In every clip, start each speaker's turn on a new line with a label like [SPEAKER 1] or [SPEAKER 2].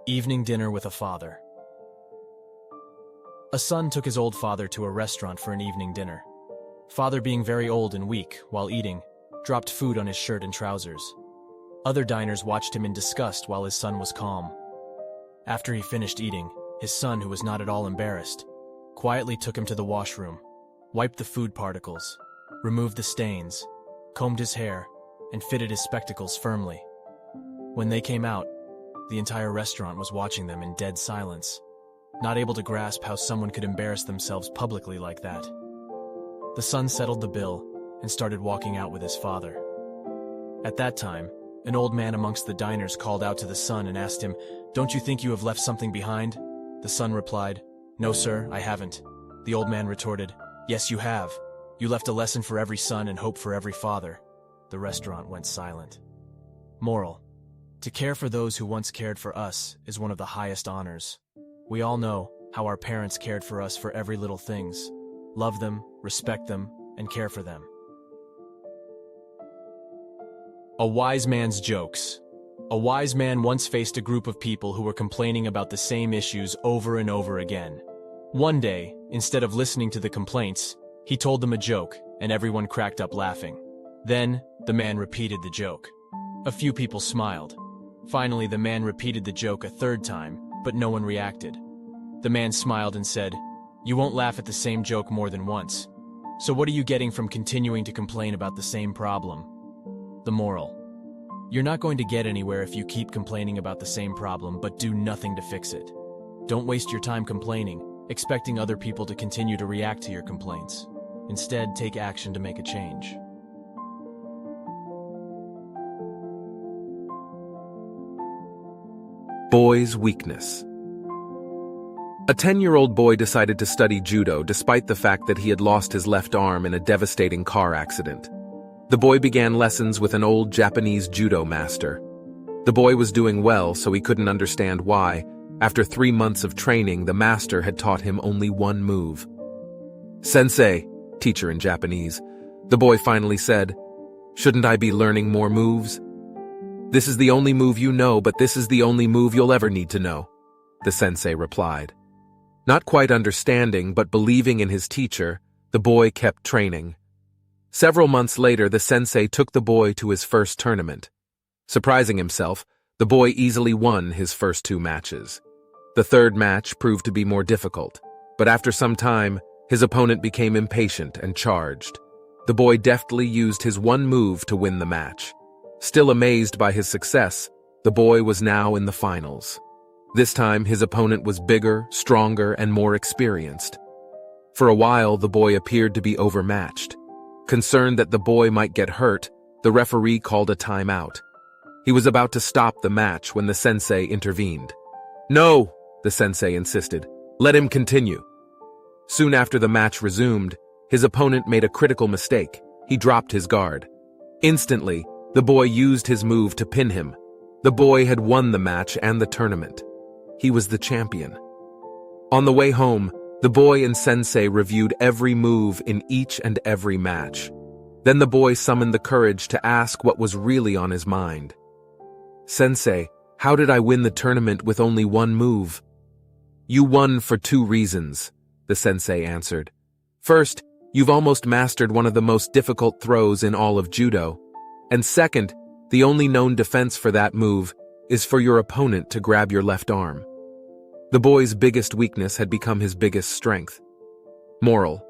[SPEAKER 1] Evening dinner with a father. A son took his old father to a restaurant for an evening dinner. Father, being very old and weak while eating, dropped food on his shirt and trousers. Other diners watched him in disgust while his son was calm. After he finished eating, his son, who was not at all embarrassed, quietly took him to the washroom, wiped the food particles, removed the stains, combed his hair, and fitted his spectacles firmly. When they came out, the entire restaurant was watching them in dead silence, not able to grasp how someone could embarrass themselves publicly like that. The son settled the bill and started walking out with his father. At that time, an old man amongst the diners called out to the son and asked him, "Don't you think you have left something behind?" The son replied, "No, sir, I haven't." The old man retorted, "Yes, you have. You left a lesson for every son and hope for every father." The restaurant went silent. Moral: to care for those who once cared for us is one of the highest honors. We all know how our parents cared for us for every little things. Love them, respect them, and care for them. A wise man's jokes. A wise man once faced a group of people who were complaining about the same issues over and over again. One day, instead of listening to the complaints, he told them a joke, and everyone cracked up laughing. Then, the man repeated the joke. A few people smiled. Finally, the man repeated the joke a third time, but no one reacted. The man smiled and said, "You won't laugh at the same joke more than once. So what are you getting from continuing to complain about the same problem?" The moral: you're not going to get anywhere if you keep complaining about the same problem but do nothing to fix it. Don't waste your time complaining, expecting other people to continue to react to your complaints. Instead, take action to make a change.
[SPEAKER 2] Boy's weakness. A 10-year-old boy decided to study judo despite the fact that he had lost his left arm in a devastating car accident. The boy began lessons with an old Japanese judo master. The boy was doing well, so he couldn't understand why, after 3 months of training, the master had taught him only one move. "Sensei," teacher in Japanese, the boy finally said, "Shouldn't I be learning more moves?" "This is the only move you know, but this is the only move you'll ever need to know," the sensei replied. Not quite understanding, but believing in his teacher, the boy kept training. Several months later, the sensei took the boy to his first tournament. Surprising himself, the boy easily won his first 2 matches. The third match proved to be more difficult, but after some time, his opponent became impatient and charged. The boy deftly used his one move to win the match. Still amazed by his success, the boy was now in the finals. This time, his opponent was bigger, stronger, and more experienced. For a while, the boy appeared to be overmatched. Concerned that the boy might get hurt, the referee called a timeout. He was about to stop the match when the sensei intervened. "No," the sensei insisted. "Let him continue." Soon after the match resumed, his opponent made a critical mistake. He dropped his guard. Instantly, the boy used his move to pin him. The boy had won the match and the tournament. He was the champion. On the way home, the boy and sensei reviewed every move in each and every match. Then the boy summoned the courage to ask what was really on his mind. "Sensei, how did I win the tournament with only one move?" "You won for 2 reasons, the sensei answered. "First, you've almost mastered one of the most difficult throws in all of judo. And second, the only known defense for that move is for your opponent to grab your left arm." The boy's biggest weakness had become his biggest strength. Moral: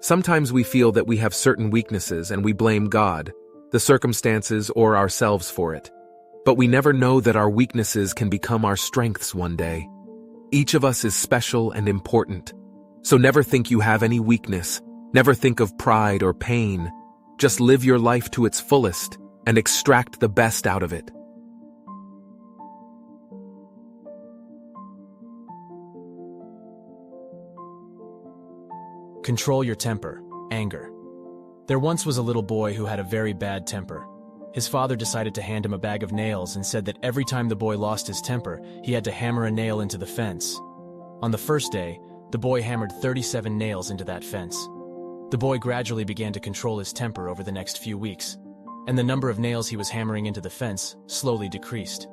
[SPEAKER 2] sometimes we feel that we have certain weaknesses and we blame God, the circumstances, or ourselves for it. But we never know that our weaknesses can become our strengths one day. Each of us is special and important. So never think you have any weakness. Never think of pride or pain. Just live your life to its fullest and extract the best out of it.
[SPEAKER 1] Control your temper. Anger. There once was a little boy who had a very bad temper. His father decided to hand him a bag of nails and said that every time the boy lost his temper, he had to hammer a nail into the fence. On the first day, the boy hammered 37 nails into that fence. The boy gradually began to control his temper over the next few weeks, and the number of nails he was hammering into the fence slowly decreased.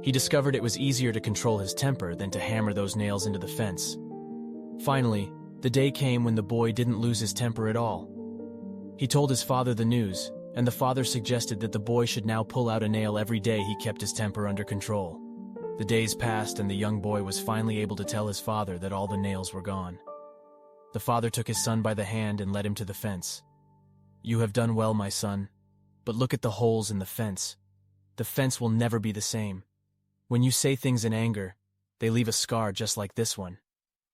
[SPEAKER 1] He discovered it was easier to control his temper than to hammer those nails into the fence. Finally, the day came when the boy didn't lose his temper at all. He told his father the news, and the father suggested that the boy should now pull out a nail every day he kept his temper under control. The days passed and the young boy was finally able to tell his father that all the nails were gone. The father took his son by the hand and led him to the fence. "You have done well, my son, but look at the holes in the fence. The fence will never be the same. When you say things in anger, they leave a scar just like this one.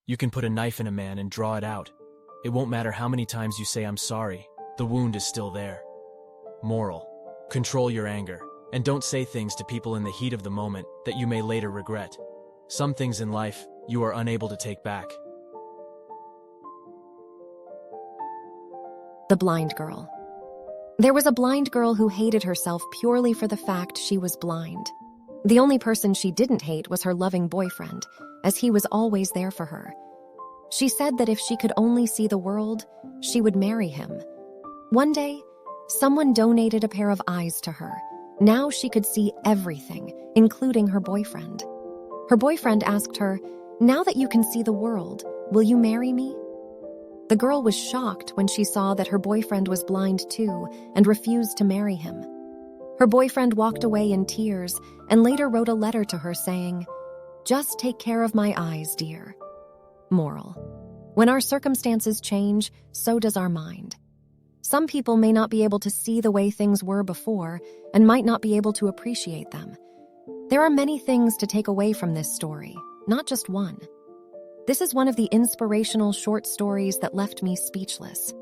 [SPEAKER 1] You can put a knife in a man and draw it out. It won't matter how many times you say I'm sorry, the wound is still there." Moral: control your anger, and don't say things to people in the heat of the moment that you may later regret. Some things in life you are unable to take back.
[SPEAKER 3] The blind girl. There was a blind girl who hated herself purely for the fact she was blind. The only person she didn't hate was her loving boyfriend, as he was always there for her. She said that if she could only see the world, she would marry him. One day, someone donated a pair of eyes to her. Now she could see everything, including her boyfriend. Her boyfriend asked her, "Now that you can see the world, will you marry me?" The girl was shocked when she saw that her boyfriend was blind too and refused to marry him. Her boyfriend walked away in tears and later wrote a letter to her saying, "Just take care of my eyes, dear." Moral: when our circumstances change, so does our mind. Some people may not be able to see the way things were before and might not be able to appreciate them. There are many things to take away from this story, not just one. This is one of the inspirational short stories that left me speechless.